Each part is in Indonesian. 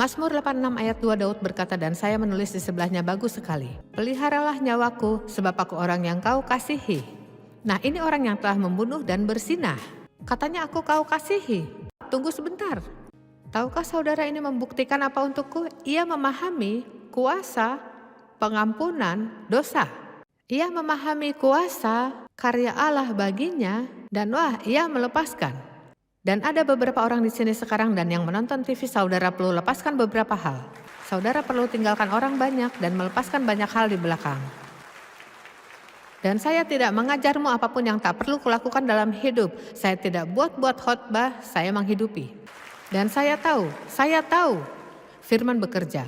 Mazmur 86 ayat 2 Daud berkata, dan saya menulis di sebelahnya, bagus sekali. Peliharalah nyawaku sebab aku orang yang kau kasihi. Nah, ini orang yang telah membunuh dan berzinah. Katanya aku kau kasihi. Tunggu sebentar. Tahukah saudara ini membuktikan apa untukku? Ia memahami kuasa pengampunan dosa. Ia memahami kuasa karya Allah baginya dan ia melepaskan. Dan ada beberapa orang di sini sekarang dan yang menonton TV, saudara perlu lepaskan beberapa hal. Saudara perlu tinggalkan orang banyak dan melepaskan banyak hal di belakang. Dan saya tidak mengajarmu apapun yang tak perlu kulakukan dalam hidup. Saya tidak buat-buat khotbah, saya menghidupi. Dan saya tahu firman bekerja.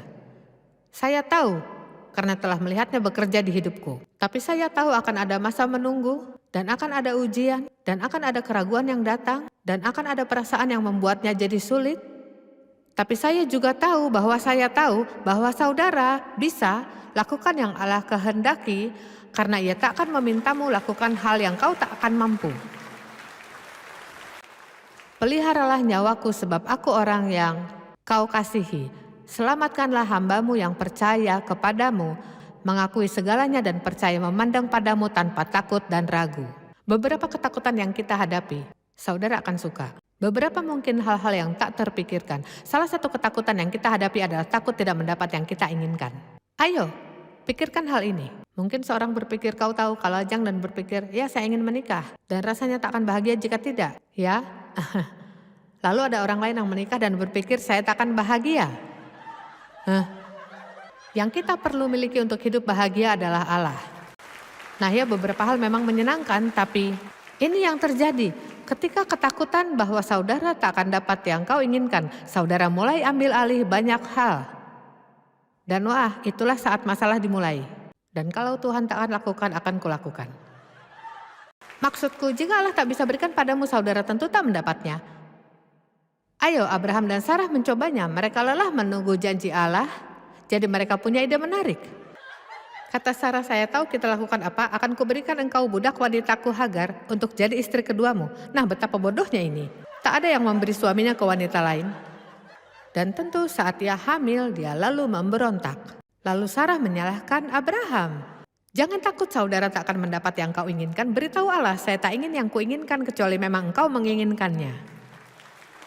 Saya tahu karena telah melihatnya bekerja di hidupku. Tapi saya tahu akan ada masa menunggu, dan akan ada ujian, dan akan ada keraguan yang datang, dan akan ada perasaan yang membuatnya jadi sulit. Tapi saya juga tahu bahwa saudara bisa lakukan yang Allah kehendaki, karena Ia tak akan memintamu lakukan hal yang kau tak akan mampu. Peliharalah nyawaku sebab aku orang yang kau kasihi. Selamatkanlah hambamu yang percaya kepadamu, mengakui segalanya dan percaya memandang padamu tanpa takut dan ragu. Beberapa ketakutan yang kita hadapi, saudara akan suka. Beberapa mungkin hal-hal yang tak terpikirkan. Salah satu ketakutan yang kita hadapi adalah takut tidak mendapat yang kita inginkan. Ayo, pikirkan hal ini. Mungkin seorang berpikir, kau tahu kalau Ajang, dan berpikir, ya saya ingin menikah. Dan rasanya tak akan bahagia jika tidak. Ya, lalu ada orang lain yang menikah dan berpikir, saya tak akan bahagia. Yang kita perlu miliki untuk hidup bahagia adalah Allah. Nah ya, beberapa hal memang menyenangkan, tapi ini yang terjadi. Ketika ketakutan bahwa saudara tak akan dapat yang kau inginkan, saudara mulai ambil alih banyak hal. Dan itulah saat masalah dimulai. Dan kalau Tuhan tak akan lakukan, akan kulakukan. Maksudku, jika Allah tak bisa berikan padamu, saudara tentu tak mendapatnya. Ayo, Abraham dan Sarah mencobanya. Mereka lelah menunggu janji Allah, jadi mereka punya ide menarik. Kata Sarah, saya tahu kita lakukan apa, akan kuberikan engkau budak wanitaku Hagar untuk jadi istri keduamu. Nah, betapa bodohnya ini. Tak ada yang memberi suaminya ke wanita lain. Dan tentu saat ia hamil, dia lalu memberontak. Lalu Sarah menyalahkan Abraham. Jangan takut, saudara tak akan mendapat yang kau inginkan. Beritahu Allah, saya tak ingin yang kuinginkan kecuali memang engkau menginginkannya.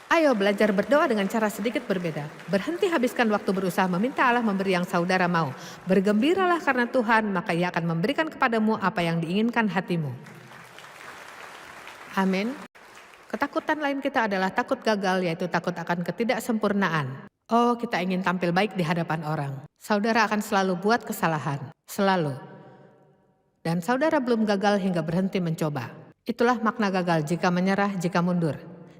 Ayo belajar berdoa dengan cara sedikit berbeda. Berhenti habiskan waktu berusaha meminta Allah memberi yang saudara mau. Bergembiralah karena Tuhan, maka Ia akan memberikan kepadamu apa yang diinginkan hatimu. Amin. Ketakutan lain kita adalah takut gagal, yaitu takut akan ketidaksempurnaan. Oh, kita ingin tampil baik di hadapan orang. Saudara akan selalu buat kesalahan. Selalu. Dan saudara belum gagal hingga berhenti mencoba. Itulah makna gagal, jika menyerah, jika mundur.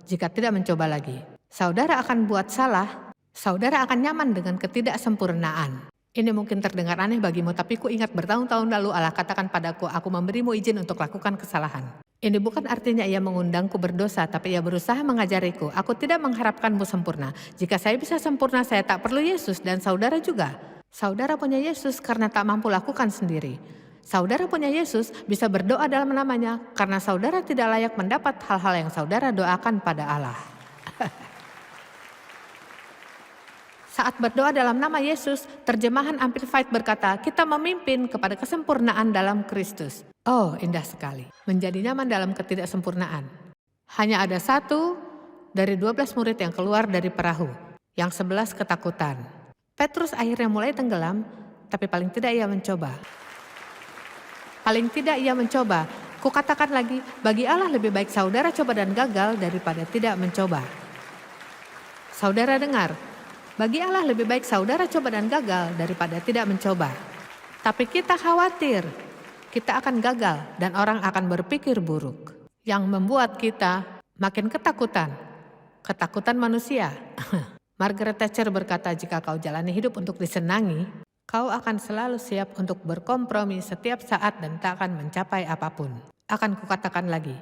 Jika tidak mencoba lagi, saudara akan buat salah, saudara akan nyaman dengan ketidaksempurnaan. Ini mungkin terdengar aneh bagimu, tapi ku ingat bertahun-tahun lalu Allah katakan padaku, aku memberimu izin untuk lakukan kesalahan. Ini bukan artinya Ia mengundangku berdosa, tapi Ia berusaha mengajariku. Aku tidak mengharapkanmu sempurna. Jika saya bisa sempurna, saya tak perlu Yesus, dan saudara juga. Saudara punya Yesus karena tak mampu lakukan sendiri. Saudara punya Yesus, bisa berdoa dalam namanya, karena saudara tidak layak mendapat hal-hal yang saudara doakan pada Allah. Saat berdoa dalam nama Yesus, terjemahan Amplified berkata, kita memimpin kepada kesempurnaan dalam Kristus. Oh, indah sekali. Menjadi nyaman dalam ketidaksempurnaan. Hanya ada 1 dari 12 murid yang keluar dari perahu, yang 11 ketakutan. Petrus akhirnya mulai tenggelam, tapi paling tidak ia mencoba. Paling tidak ia mencoba. Kukatakan lagi, bagi Allah lebih baik saudara coba dan gagal daripada tidak mencoba. Saudara dengar, bagi Allah lebih baik saudara coba dan gagal daripada tidak mencoba. Tapi kita khawatir, kita akan gagal dan orang akan berpikir buruk. Yang membuat kita makin ketakutan. Ketakutan manusia. Margaret Thatcher berkata, jika kau jalani hidup untuk disenangi, kau akan selalu siap untuk berkompromi setiap saat dan tak akan mencapai apapun. Akan kukatakan lagi,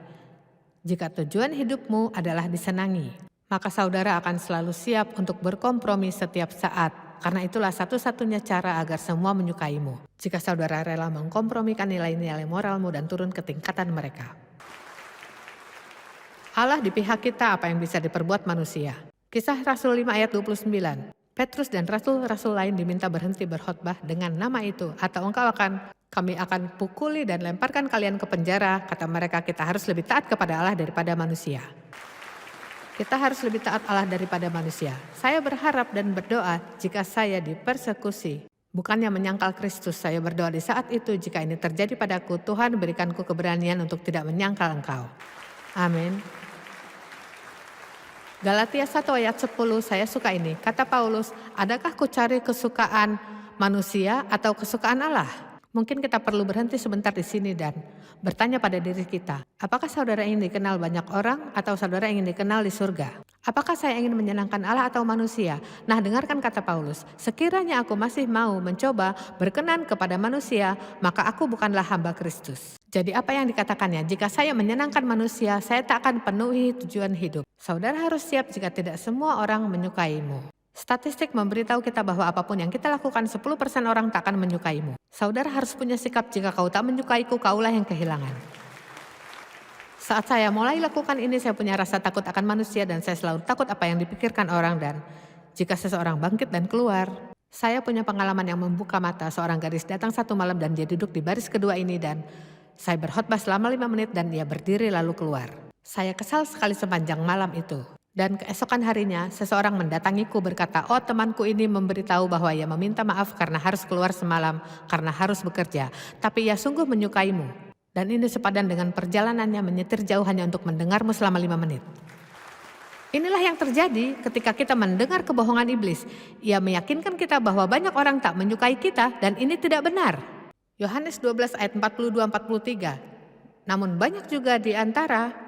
jika tujuan hidupmu adalah disenangi, maka saudara akan selalu siap untuk berkompromi setiap saat. Karena itulah satu-satunya cara agar semua menyukaimu. Jika saudara rela mengkompromikan nilai-nilai moralmu dan turun ke tingkatan mereka. Allah di pihak kita, apa yang bisa diperbuat manusia. Kisah Rasul 5 ayat 29. Petrus dan rasul-rasul lain diminta berhenti berkhotbah dengan nama itu, atau kami akan pukuli dan lemparkan kalian ke penjara. Kata mereka, kita harus lebih taat kepada Allah daripada manusia. Kita harus lebih taat Allah daripada manusia. Saya berharap dan berdoa jika saya dipersekusi, bukannya menyangkal Kristus, saya berdoa di saat itu, jika ini terjadi padaku, Tuhan berikanku keberanian untuk tidak menyangkal Engkau. Amin. Galatia 1 ayat 10, saya suka ini. Kata Paulus, adakah ku cari kesukaan manusia atau kesukaan Allah? Mungkin kita perlu berhenti sebentar di sini dan bertanya pada diri kita, apakah saudara ingin dikenal banyak orang atau saudara ingin dikenal di surga? Apakah saya ingin menyenangkan Allah atau manusia? Nah, dengarkan kata Paulus, sekiranya aku masih mau mencoba berkenan kepada manusia, maka aku bukanlah hamba Kristus. Jadi apa yang dikatakannya? Jika saya menyenangkan manusia, saya tak akan penuhi tujuan hidup. Saudara harus siap jika tidak semua orang menyukaimu. Statistik memberitahu kita bahwa apapun yang kita lakukan, 10% orang tak akan menyukaimu. Saudara harus punya sikap, jika kau tak menyukaiku, kaulah yang kehilangan. Saat saya mulai lakukan ini, saya punya rasa takut akan manusia dan saya selalu takut apa yang dipikirkan orang, dan jika seseorang bangkit dan keluar. Saya punya pengalaman yang membuka mata. Seorang gadis datang satu malam dan dia duduk di baris kedua ini, dan saya berkhotbah selama 5 menit dan dia berdiri lalu keluar. Saya kesal sekali sepanjang malam itu. Dan keesokan harinya seseorang mendatangiku berkata, oh temanku ini memberitahu bahwa ia meminta maaf karena harus keluar semalam, karena harus bekerja. Tapi ia sungguh menyukaimu. Dan ini sepadan dengan perjalanannya menyetir jauh hanya untuk mendengarmu selama 5 menit. Inilah yang terjadi ketika kita mendengar kebohongan iblis. Ia meyakinkan kita bahwa banyak orang tak menyukai kita dan ini tidak benar. Yohanes 12 ayat 42-43. Namun banyak juga di antara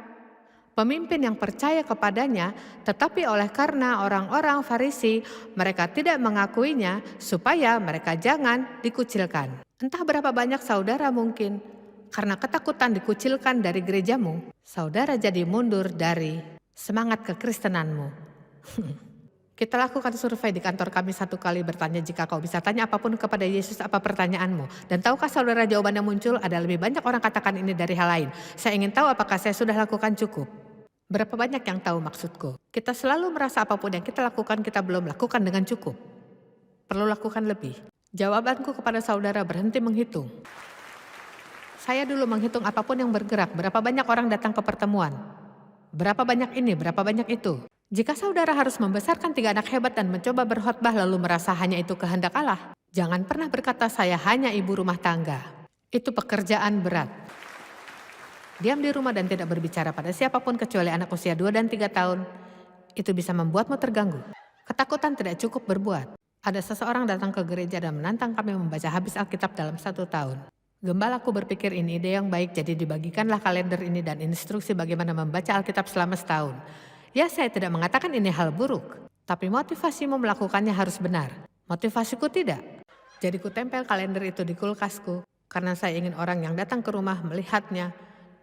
pemimpin yang percaya kepadanya, tetapi oleh karena orang-orang Farisi, mereka tidak mengakuinya supaya mereka jangan dikucilkan. Entah berapa banyak saudara mungkin, karena ketakutan dikucilkan dari gerejamu, saudara jadi mundur dari semangat kekristenanmu. Kita lakukan survei di kantor kami satu kali, bertanya jika kau bisa tanya apapun kepada Yesus, apa pertanyaanmu? Dan tahukah saudara jawaban yang muncul? Ada lebih banyak orang katakan ini dari hal lain. Saya ingin tahu apakah saya sudah lakukan cukup. Berapa banyak yang tahu maksudku? Kita selalu merasa apapun yang kita lakukan, kita belum lakukan dengan cukup. Perlu lakukan lebih. Jawabanku kepada saudara, berhenti menghitung. Saya dulu menghitung apapun yang bergerak, berapa banyak orang datang ke pertemuan. Berapa banyak ini, berapa banyak itu. Jika saudara harus membesarkan 3 anak hebat dan mencoba berkhotbah lalu merasa hanya itu kehendak Allah, jangan pernah berkata saya hanya ibu rumah tangga. Itu pekerjaan berat. Diam di rumah dan tidak berbicara pada siapapun kecuali anak usia 2 dan 3 tahun, itu bisa membuatmu terganggu. Ketakutan tidak cukup berbuat. Ada seseorang datang ke gereja dan menantang kami membaca habis Alkitab dalam 1 tahun. Gembalaku berpikir ini ide yang baik, jadi dibagikanlah kalender ini dan instruksi bagaimana membaca Alkitab selama setahun. Ya, saya tidak mengatakan ini hal buruk, tapi motivasimu melakukannya harus benar. Motivasiku tidak. Jadi ku tempel kalender itu di kulkasku, karena saya ingin orang yang datang ke rumah melihatnya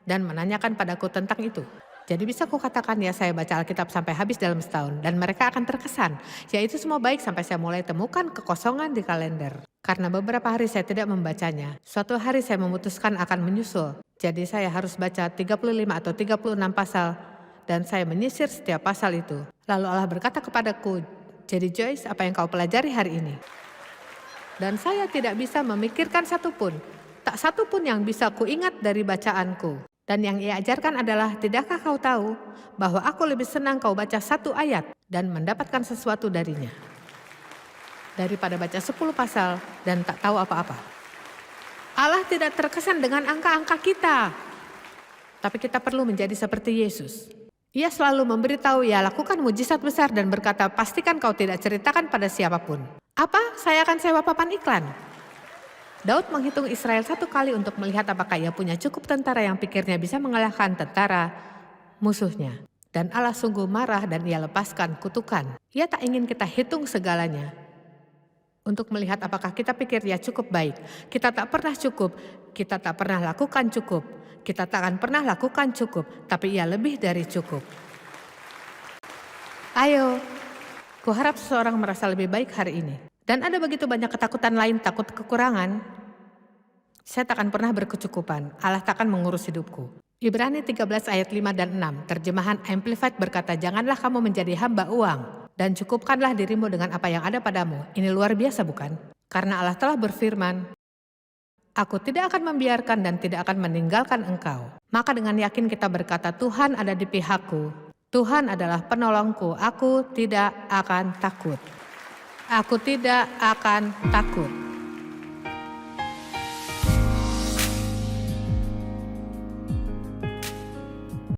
dan menanyakan padaku tentang itu. Jadi bisa kukatakan ya saya baca Alkitab sampai habis dalam setahun dan mereka akan terkesan. Ya itu semua baik sampai saya mulai temukan kekosongan di kalender. Karena beberapa hari saya tidak membacanya. Suatu hari saya memutuskan akan menyusul. Jadi saya harus baca 35 atau 36 pasal dan saya menyisir setiap pasal itu. Lalu Allah berkata kepadaku, jadi Joyce, apa yang kau pelajari hari ini? Dan saya tidak bisa memikirkan satupun. Tak satupun yang bisa kuingat dari bacaanku. Dan yang ia ajarkan adalah, tidakkah kau tahu bahwa aku lebih senang kau baca 1 ayat dan mendapatkan sesuatu darinya, daripada baca 10 pasal dan tak tahu apa-apa. Allah tidak terkesan dengan angka-angka kita. Tapi kita perlu menjadi seperti Yesus. Ia selalu memberitahu, ya lakukan mujizat besar dan berkata, pastikan kau tidak ceritakan pada siapapun. Apa? Saya akan sewa papan iklan. Daud menghitung Israel 1 kali untuk melihat apakah ia punya cukup tentara yang pikirnya bisa mengalahkan tentara musuhnya. Dan Allah sungguh marah dan ia lepaskan kutukan. Ia tak ingin kita hitung segalanya untuk melihat apakah kita pikir dia cukup baik. Kita tak pernah cukup, kita tak pernah lakukan cukup, kita tak akan pernah lakukan cukup, tapi ia lebih dari cukup. Ayo, kuharap seseorang merasa lebih baik hari ini. Dan ada begitu banyak ketakutan lain, takut kekurangan. Saya tak akan pernah berkecukupan, Allah tak akan mengurus hidupku. Ibrani 13 ayat 5 dan 6, terjemahan Amplified berkata, janganlah kamu menjadi hamba uang. Dan cukupkanlah dirimu dengan apa yang ada padamu. Ini luar biasa bukan? Karena Allah telah berfirman, Aku tidak akan membiarkan dan tidak akan meninggalkan engkau. Maka dengan yakin kita berkata, Tuhan ada di pihakku. Tuhan adalah penolongku. Aku tidak akan takut. Aku tidak akan takut.